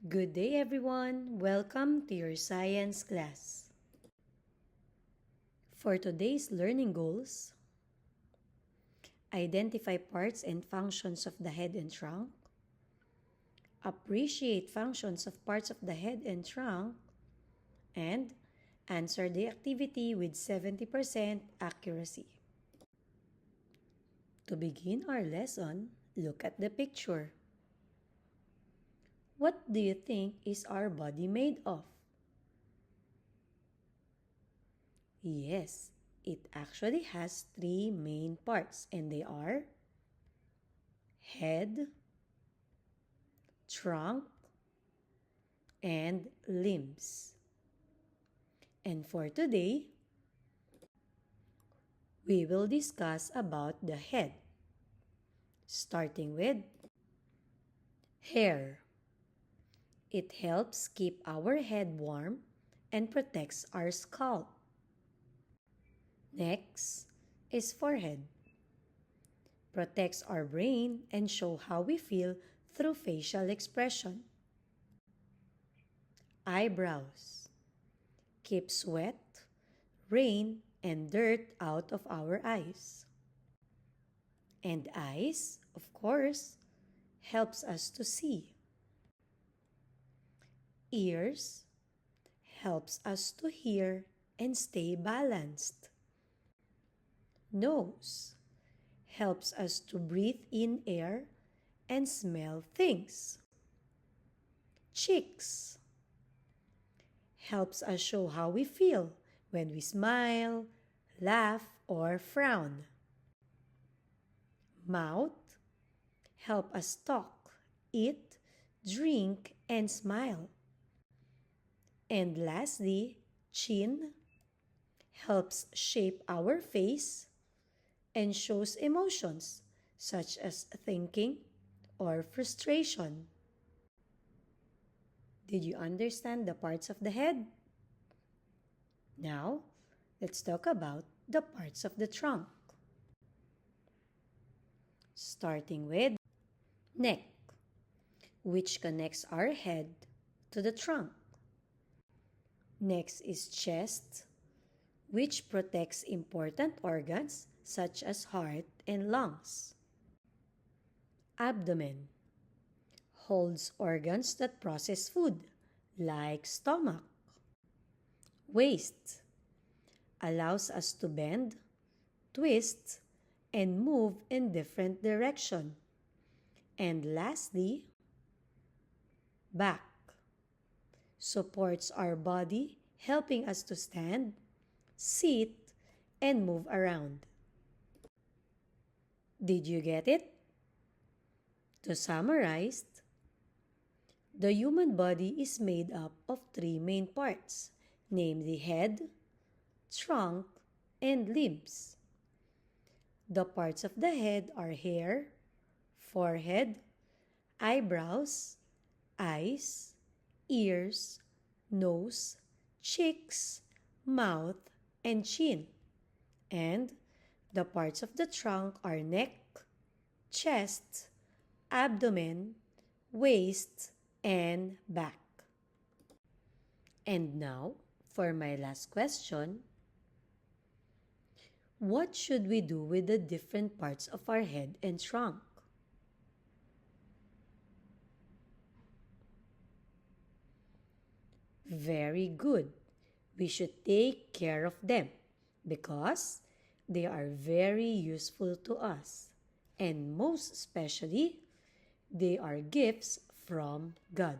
Good day, everyone. Welcome to your science class. For today's learning goals, identify parts and functions of the head and trunk, appreciate functions of parts of the head and trunk, and answer the activity with 70% accuracy. To begin our lesson, look at the picture. What do you think is our body made of? Yes, it actually has three main parts, and they are head, trunk, and limbs. And for today, we will discuss about the head, starting with hair. It helps keep our head warm and protects our scalp. Next is forehead. Protects our brain and show how we feel through facial expression. Eyebrows. Keep sweat, rain, and dirt out of our eyes. And eyes, of course, helps us to see. Ears helps us to hear and stay balanced. Nose helps us to breathe in air and smell things. Cheeks helps us show how we feel when we smile, laugh, or frown. Mouth help us talk, eat, drink, and smile. And lastly, chin helps shape our face and shows emotions such as thinking or frustration. Did you understand the parts of the head? Now, let's talk about the parts of the trunk. Starting with neck, which connects our head to the trunk. Next is chest, which protects important organs such as heart and lungs. Abdomen holds organs that process food, like stomach. Waist allows us to bend, twist, and move in different directions. And lastly, back supports our body, helping us to stand, sit, and move around. Did you get it? To summarize, the human body is made up of three main parts, namely head, trunk, and limbs. The parts of the head are hair, forehead, eyebrows, eyes, ears, nose, cheeks, mouth, and chin. And the parts of the trunk are neck, chest, abdomen, waist, and back. And now, for my last question, what should we do with the different parts of our head and trunk? Very good. We should take care of them because they are very useful to us. And most especially, they are gifts from God.